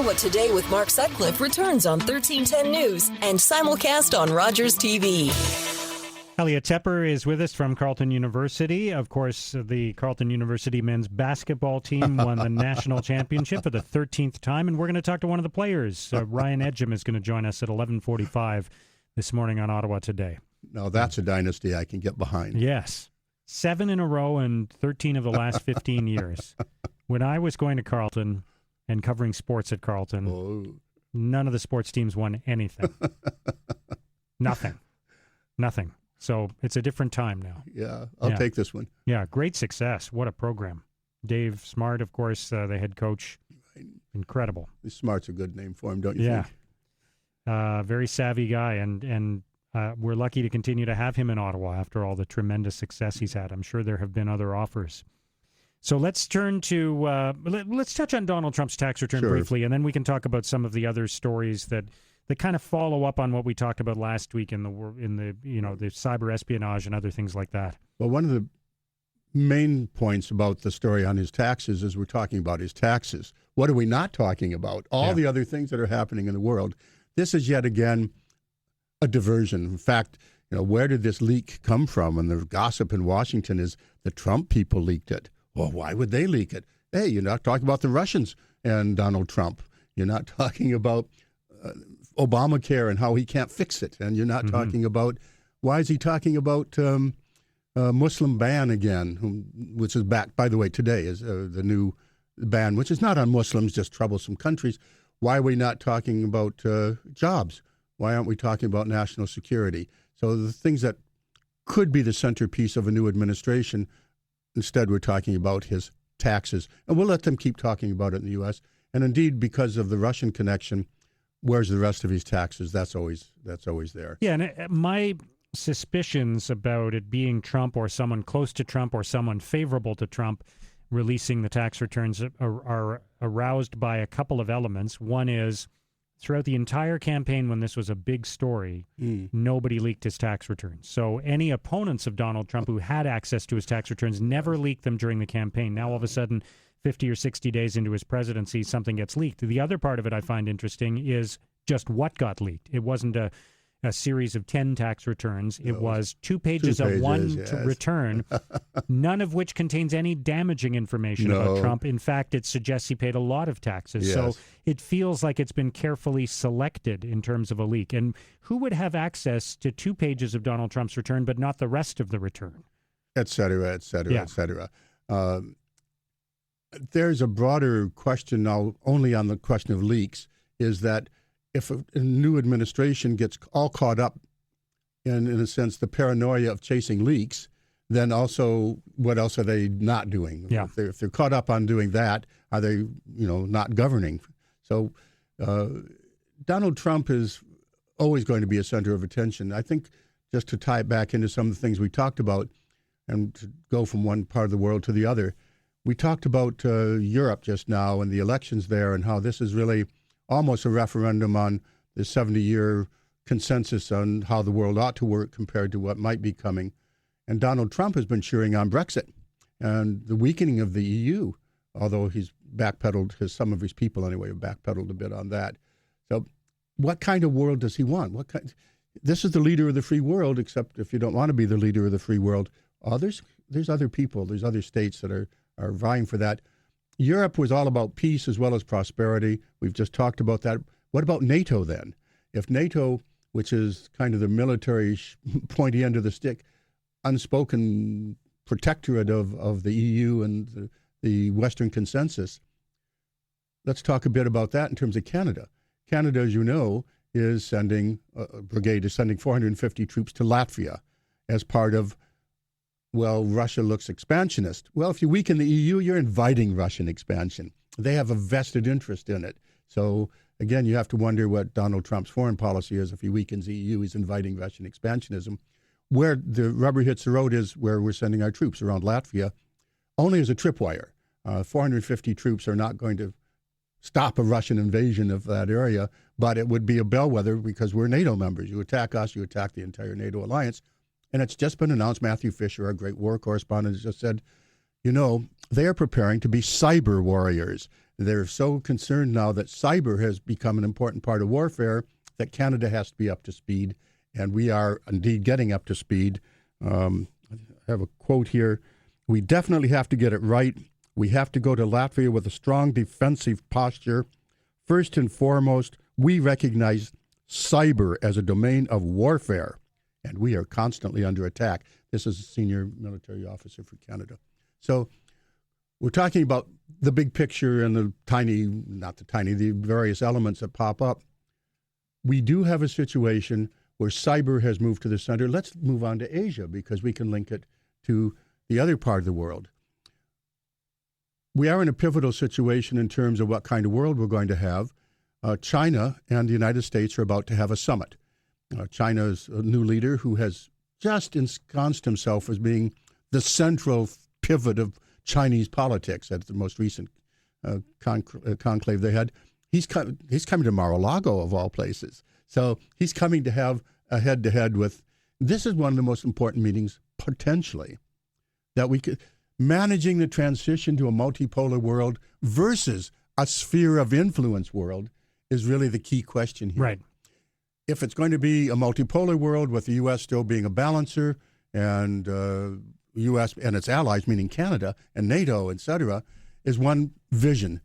Ottawa Today with Mark Sutcliffe returns on 1310 News and simulcast on Rogers TV. Elliot Tepper is with us from Carleton University. Of course, the Carleton University men's basketball team won the national championship for the 13th time, and we're going to talk to one of the players. Ryan Edgem is going to join us at 11:45 this morning on Ottawa Today. Now, that's a dynasty I can get behind. Yes. 7 in a row and 13 of the last 15 years. When I was going to Carleton and covering sports at Carleton, none of the sports teams won anything. Nothing. So it's a different time now. Yeah, I'll take this one. Yeah, great success. What a program. Dave Smart, of course, the head coach. Incredible. Smart's a good name for him, don't you think? Yeah. Very savvy guy, and we're lucky to continue to have him in Ottawa after all the tremendous success he's had. I'm sure there have been other offers. So let's turn to let's touch on Donald Trump's tax return briefly, and then we can talk about some of the other stories that kind of follow up on what we talked about last week in the the cyber espionage and other things like that. Well, one of the main points about the story on his taxes is we're talking about his taxes. What are we not talking about? All the other things that are happening in the world. This is yet again a diversion. In fact, where did this leak come from? And the gossip in Washington is the Trump people leaked it. Well, why would they leak it? Hey, you're not talking about the Russians and Donald Trump. You're not talking about Obamacare and how he can't fix it. And you're not talking about, why is he talking about Muslim ban again, which is back, by the way, today is the new ban, which is not on Muslims, just troublesome countries. Why are we not talking about jobs? Why aren't we talking about national security? So the things that could be the centerpiece of a new administration, instead we're talking about his taxes. And we'll let them keep talking about it in the U.S. And indeed, because of the Russian connection, where's the rest of his taxes? That's always there. Yeah, and my suspicions about it being Trump or someone close to Trump or someone favorable to Trump releasing the tax returns are aroused by a couple of elements. One is, throughout the entire campaign when this was a big story, nobody leaked his tax returns. So any opponents of Donald Trump who had access to his tax returns never leaked them during the campaign. Now all of a sudden, 50 or 60 days into his presidency, something gets leaked. The other part of it I find interesting is just what got leaked. It wasn't a series of 10 tax returns. It was two pages of one return, none of which contains any damaging information about Trump. In fact, it suggests he paid a lot of taxes. So it feels like it's been carefully selected in terms of a leak. And who would have access to 2 pages of Donald Trump's return but not the rest of the return? Et cetera, et cetera, et cetera. There's a broader question now, only on the question of leaks, is that if a new administration gets all caught up in a sense, the paranoia of chasing leaks, then also what else are they not doing? Yeah. If they're caught up on doing that, are they, not governing? So Donald Trump is always going to be a center of attention. I think just to tie it back into some of the things we talked about and to go from one part of the world to the other, we talked about Europe just now and the elections there and how this is really almost a referendum on the 70-year consensus on how the world ought to work compared to what might be coming. And Donald Trump has been cheering on Brexit and the weakening of the EU, although he's backpedaled, some of his people anyway have backpedaled a bit on that. So what kind of world does he want? This is the leader of the free world, except if you don't want to be the leader of the free world, there's other people, there's other states that are vying for that. Europe was all about peace as well as prosperity. We've just talked about that. What about NATO then? If NATO, which is kind of the military pointy end of the stick, unspoken protectorate of the EU and the Western consensus, let's talk a bit about that in terms of Canada. Canada, as you know, is sending, a brigade is sending 450 troops to Latvia as part of, Russia looks expansionist. Well, if you weaken the EU, you're inviting Russian expansion. They have a vested interest in it. So, again, you have to wonder what Donald Trump's foreign policy is. If he weakens the EU, he's inviting Russian expansionism. Where the rubber hits the road is where we're sending our troops around Latvia, only as a tripwire. 450 troops are not going to stop a Russian invasion of that area, but it would be a bellwether because we're NATO members. You attack us, you attack the entire NATO alliance. And it's just been announced, Matthew Fisher, our great war correspondent, has just said, you know, they are preparing to be cyber warriors. They're so concerned now that cyber has become an important part of warfare that Canada has to be up to speed, and we are indeed getting up to speed. I have a quote here. We definitely have to get it right. We have to go to Latvia with a strong defensive posture. First and foremost, we recognize cyber as a domain of warfare, and we are constantly under attack. This is a senior military officer for Canada. So we're talking about the big picture and the various elements that pop up. We do have a situation where cyber has moved to the center. Let's move on to Asia because we can link it to the other part of the world. We are in a pivotal situation in terms of what kind of world we're going to have. China and the United States are about to have a summit. China's a new leader who has just ensconced himself as being the central pivot of Chinese politics at the most recent conclave they had. He's coming to Mar-a-Lago, of all places. So he's coming to have a head-to-head with, this is one of the most important meetings, potentially, that we could, managing the transition to a multipolar world versus a sphere of influence world is really the key question here. Right. If it's going to be a multipolar world with the U.S. still being a balancer and U.S. and its allies, meaning Canada and NATO, et cetera, is one vision.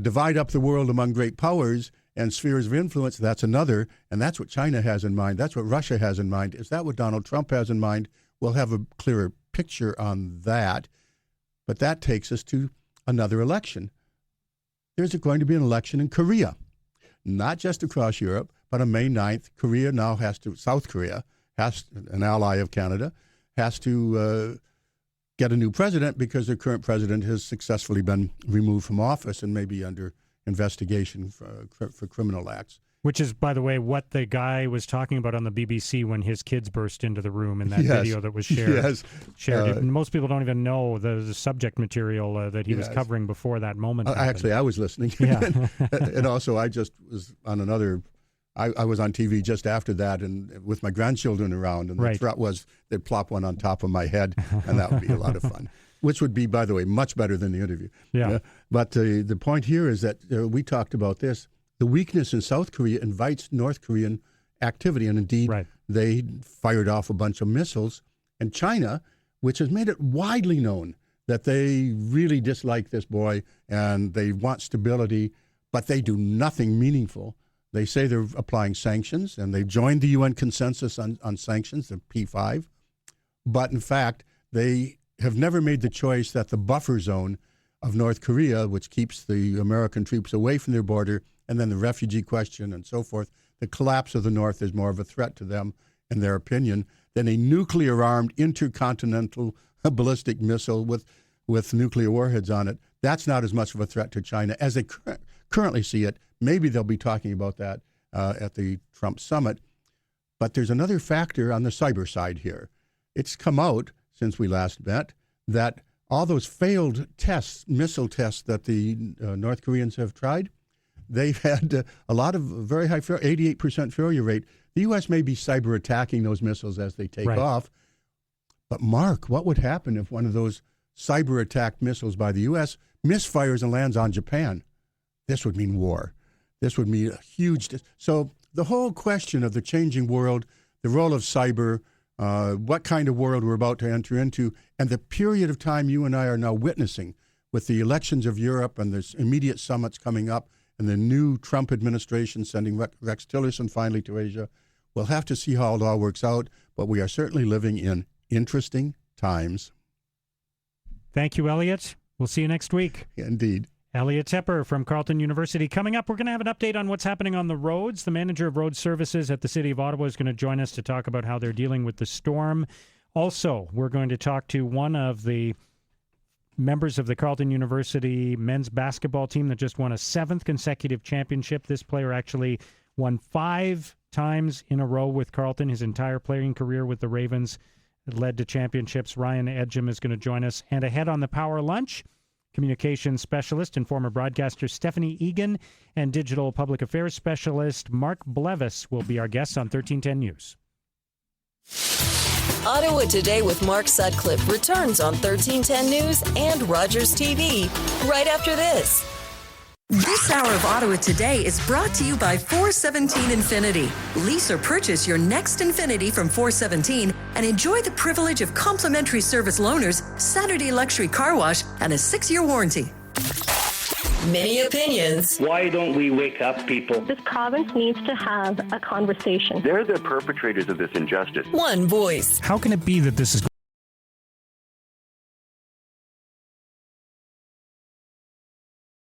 Divide up the world among great powers and spheres of influence, that's another, and that's what China has in mind. That's what Russia has in mind. Is that what Donald Trump has in mind? We'll have a clearer picture on that, but that takes us to another election. There's going to be an election in Korea, not just across Europe, but on May 9th, South Korea, an ally of Canada, has to get a new president because the current president has successfully been removed from office and may be under investigation for criminal acts. Which is, by the way, what the guy was talking about on the BBC when his kids burst into the room in that video that was shared. Yes. And most people don't even know the subject material that he was covering before that moment. Actually, I was listening. Yeah. And also, I just was on another. I was on TV just after that, and with my grandchildren around, and the threat was they'd plop one on top of my head, and that would be a lot of fun. Which would be, by the way, much better than the interview. Yeah. But the point here is that we talked about this. The weakness in South Korea invites North Korean activity, and indeed, they fired off a bunch of missiles. And China, which has made it widely known that they really dislike this boy and they want stability, but they do nothing meaningful. They say they're applying sanctions, and they've joined the UN consensus on sanctions, the P5. But in fact, they have never made the choice that the buffer zone of North Korea, which keeps the American troops away from their border, and then the refugee question and so forth, the collapse of the North is more of a threat to them, in their opinion, than a nuclear-armed intercontinental ballistic missile with nuclear warheads on it. That's not as much of a threat to China as they currently see it. Maybe they'll be talking about that at the Trump summit. But there's another factor on the cyber side here. It's come out since we last met that all those failed tests, missile tests that the North Koreans have tried, they've had a lot of very high, 88% failure rate. The U.S. may be cyber attacking those missiles as they take off. But Mark, what would happen if one of those cyber attacked missiles by the U.S. misfires and lands on Japan? This would mean war. This would mean a huge... So the whole question of the changing world, the role of cyber, what kind of world we're about to enter into, and the period of time you and I are now witnessing with the elections of Europe and the immediate summits coming up and the new Trump administration sending Rex Tillerson finally to Asia, we'll have to see how it all works out, but we are certainly living in interesting times. Thank you, Elliot. We'll see you next week. Indeed. Elliot Tepper from Carleton University. Coming up, we're going to have an update on what's happening on the roads. The manager of road services at the City of Ottawa is going to join us to talk about how they're dealing with the storm. Also, we're going to talk to one of the members of the Carleton University men's basketball team that just won a 7th consecutive championship. This player actually won 5 times in a row with Carleton. His entire playing career with the Ravens led to championships. Ryan Edgem is going to join us. And ahead on the Power Lunch, communications specialist and former broadcaster Stephanie Egan and digital public affairs specialist Mark Blevis will be our guests on 1310 News. Ottawa Today with Mark Sutcliffe returns on 1310 News and Rogers TV right after this. This hour of Ottawa Today is brought to you by 417 Infinity. Lease or purchase your next Infinity from 417 and enjoy the privilege of complimentary service loaners, Saturday luxury car wash, and a 6-year warranty. Many opinions. Why don't we wake up, people? This province needs to have a conversation. They're the perpetrators of this injustice. One voice. How can it be that this is